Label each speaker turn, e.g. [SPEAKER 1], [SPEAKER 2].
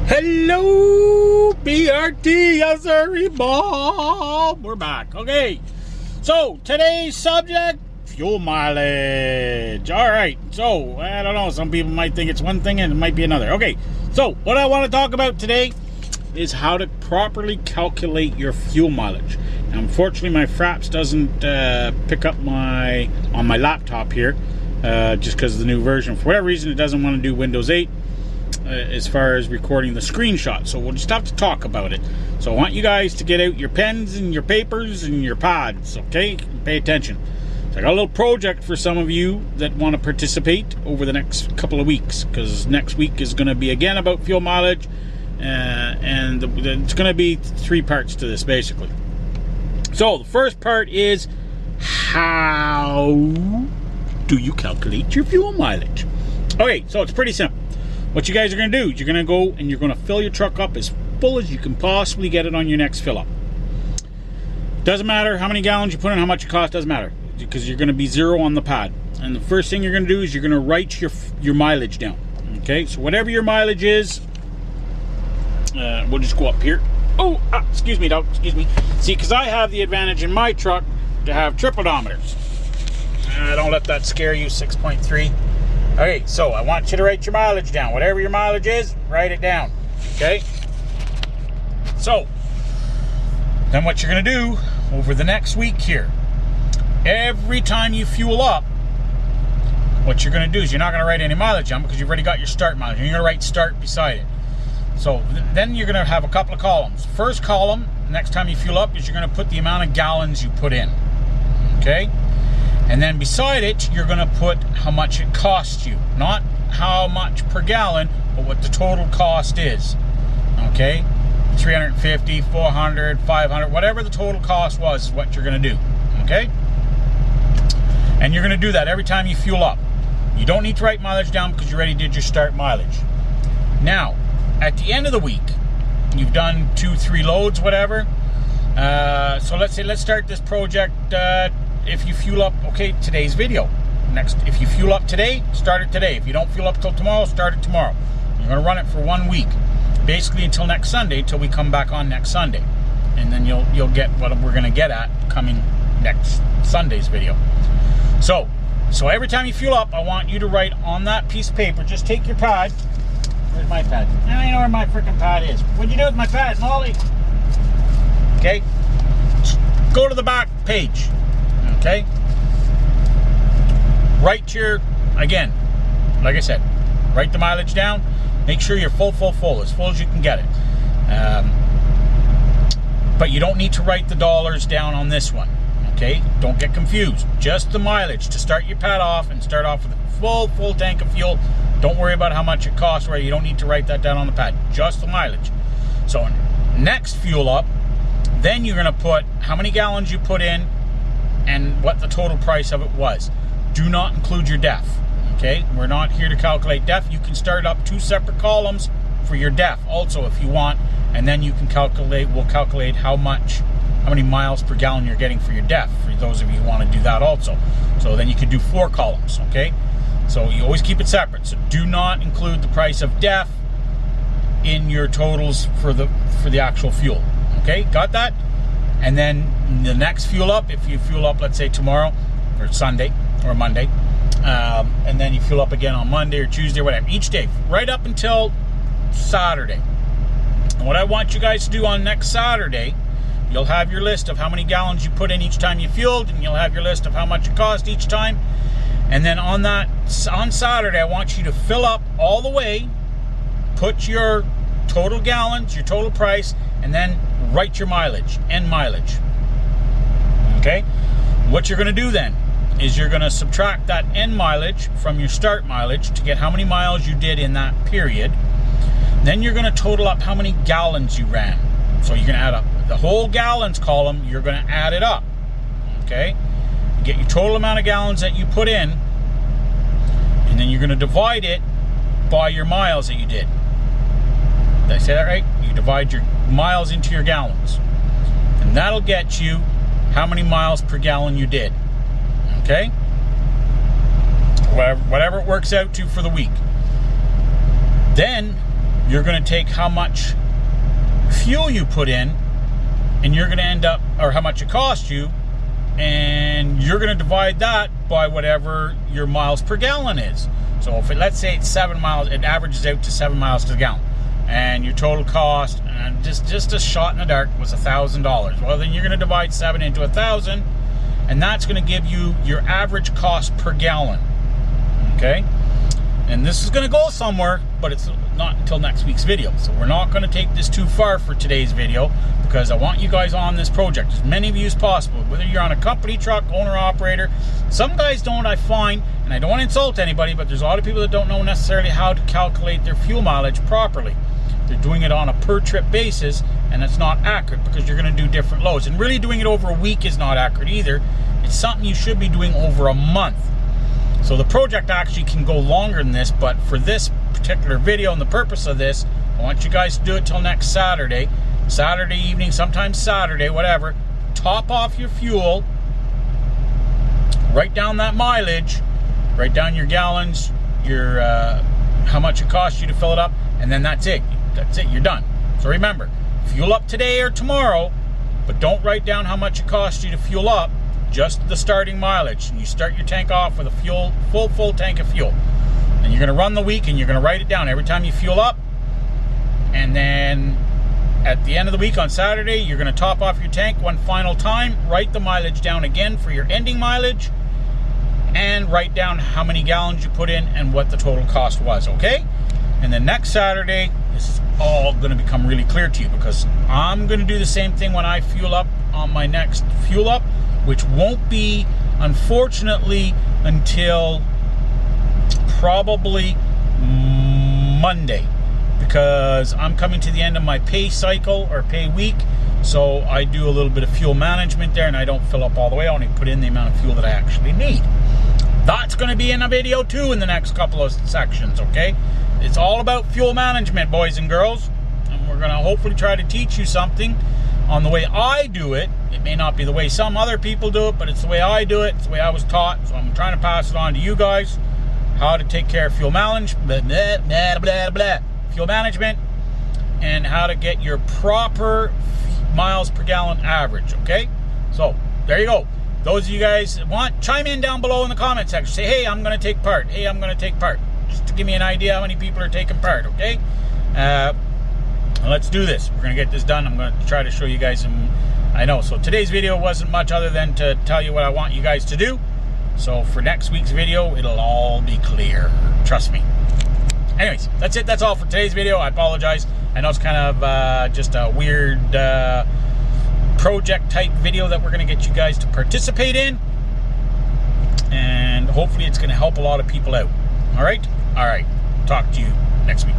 [SPEAKER 1] Hello, BRT, yes sir, Bob. We're back. Okay, so today's subject, fuel mileage. All right, so I don't know, some people might think it's one thing and it might be another. Okay, so what I want to talk about today is how to properly calculate your fuel mileage. Now, unfortunately, my Fraps doesn't pick up on my laptop here, just because of the new version. For whatever reason, it doesn't want to do Windows 8. As far as recording the screenshot, so we'll just have to talk about it. So I want you guys to get out your pens and your papers and your pads, okay? Pay attention. So I got a little project for some of you that want to participate over the next couple of weeks, because next week is going to be again about fuel mileage, and it's going to be 3 parts to this basically. So the first part is, how do you calculate your fuel mileage? Okay, so it's pretty simple. What you guys are going to do is you're going to go and you're going to fill your truck up as full as you can possibly get it on your next fill up. Doesn't matter how many gallons you put in, how much it costs, doesn't matter, because you're going to be zero on the pad. And the first thing you're going to do is you're going to write your mileage down. Okay, so whatever your mileage is, we'll just go up here. Oh, excuse me, dog, excuse me. See, because I have the advantage in my truck to have trip odometers. Don't let that scare you, 6.3. Okay, so I want you to write your mileage down. Whatever your mileage is, write it down, okay? So, then what you're going to do over the next week here, every time you fuel up, what you're going to do is you're not going to write any mileage down because you've already got your start mileage. You're going to write start beside it. So, then you're going to have a couple of columns. First column, next time you fuel up, is you're going to put the amount of gallons you put in, okay? And then beside it, you're going to put how much it costs you. Not how much per gallon, but what the total cost is. Okay? 350, 400, 500, whatever the total cost was is what you're going to do. Okay? And you're going to do that every time you fuel up. You don't need to write mileage down because you already did your start mileage. Now, at the end of the week, you've done 2-3 loads, whatever. So let's start this project. If you fuel up, okay, today's video. If you fuel up today, start it today. If you don't fuel up till tomorrow, start it tomorrow. You're going to run it for 1 week, basically until next Sunday, till we come back on next Sunday, and then you'll get what we're going to get at coming next Sunday's video. So every time you fuel up, I want you to write on that piece of paper. Just take your pad. Where's my pad? I know where my freaking pad is. What'd you do with my pad, Molly? Okay, go to the back page. Okay, write again, like I said, write the mileage down. Make sure you're full, as full as you can get it. But you don't need to write the dollars down on this one. Okay, don't get confused. Just the mileage to start your pad off and start off with a full tank of fuel. Don't worry about how much it costs. Right, you don't need to write that down on the pad. Just the mileage. So next fuel up, then you're going to put how many gallons you put in and what the total price of it was. Do not include your DEF, okay? We're not here to calculate DEF. You can start up 2 separate columns for your DEF also if you want, and then you can we'll calculate how many miles per gallon you're getting for your DEF, for those of you who want to do that also. So then you could do 4 columns, okay? So you always keep it separate. So do not include the price of DEF in your totals for the actual fuel, okay? Got that? And then the next fuel up, if you fuel up, let's say tomorrow or Sunday or Monday, and then you fuel up again on Monday or Tuesday or whatever, each day, right up until Saturday. And what I want you guys to do on next Saturday, you'll have your list of how many gallons you put in each time you fueled, and you'll have your list of how much it cost each time. And then on Saturday, I want you to fill up all the way, put your total gallons, your total price, and then write your mileage, end mileage. Okay? What you're going to do then is you're going to subtract that end mileage from your start mileage to get how many miles you did in that period. Then you're going to total up how many gallons you ran. So you're going to add up the whole gallons column, you're going to add it up. Okay? Get your total amount of gallons that you put in, and then you're going to divide it by your miles that you did. Did I say that right? You divide your miles into your gallons, and that'll get you how many miles per gallon you did. Okay? Whatever it works out to for the week. Then you're going to take how much fuel you put in, and you're going to end up, or how much it cost you, and you're going to divide that by whatever your miles per gallon is. So if let's say it's 7 miles, it averages out to 7 miles to the gallon, and your total cost, and just a shot in the dark, was $1,000. Well, then you're going to divide 7 into 1,000, and that's going to give you your average cost per gallon. Okay, and this is going to go somewhere, but it's not until next week's video. So we're not going to take this too far for today's video, because I want you guys on this project, as many of you as possible, whether you're on a company truck, owner, operator. Some guys don't, I find, and I don't want to insult anybody, but there's a lot of people that don't know necessarily how to calculate their fuel mileage properly. They're doing it on a per trip basis, and it's not accurate, because you're going to do different loads. And really doing it over a week is not accurate either. It's something you should be doing over a month. So the project actually can go longer than this, but for this particular video and the purpose of this, I want you guys to do it till next Saturday evening, sometimes Saturday, whatever. Top off your fuel, write down that mileage, write down your gallons, your how much it costs you to fill it up, and then that's it. That's it, you're done. So remember, fuel up today or tomorrow, but don't write down how much it costs you to fuel up, just the starting mileage. And you start your tank off with a full tank of fuel. And you're going to run the week, and you're going to write it down every time you fuel up. And then at the end of the week on Saturday, you're going to top off your tank one final time, write the mileage down again for your ending mileage, and write down how many gallons you put in and what the total cost was, okay? And then next Saturday, this is all going to become really clear to you, because I'm going to do the same thing when I fuel up on my next fuel up, which won't be, unfortunately, until probably Monday, because I'm coming to the end of my pay cycle, or pay week. So I do a little bit of fuel management there, and I don't fill up all the way. I only put in the amount of fuel that I actually need. That's going to be in a video too in the next couple of sections, okay? It's all about fuel management, boys and girls, and we're going to hopefully try to teach you something on the way I do it. It may not be the way some other people do it, but it's the way I do it. It's the way I was taught, so I'm trying to pass it on to you guys, how to take care of fuel management, fuel management, and how to get your proper miles per gallon average, okay? So there you go. Those of you guys that want, chime in down below in the comment section. Say, hey, I'm going to take part. Hey, I'm going to take part. Just to give me an idea how many people are taking part, okay? Let's do this. We're going to get this done. I'm going to try to show you guys some, I know. So today's video wasn't much other than to tell you what I want you guys to do. So for next week's video, it'll all be clear. Trust me. Anyways, that's it. That's all for today's video. I apologize. I know it's kind of just a weird project type video that we're going to get you guys to participate in. And hopefully it's going to help a lot of people out. All right? All right. Talk to you next week.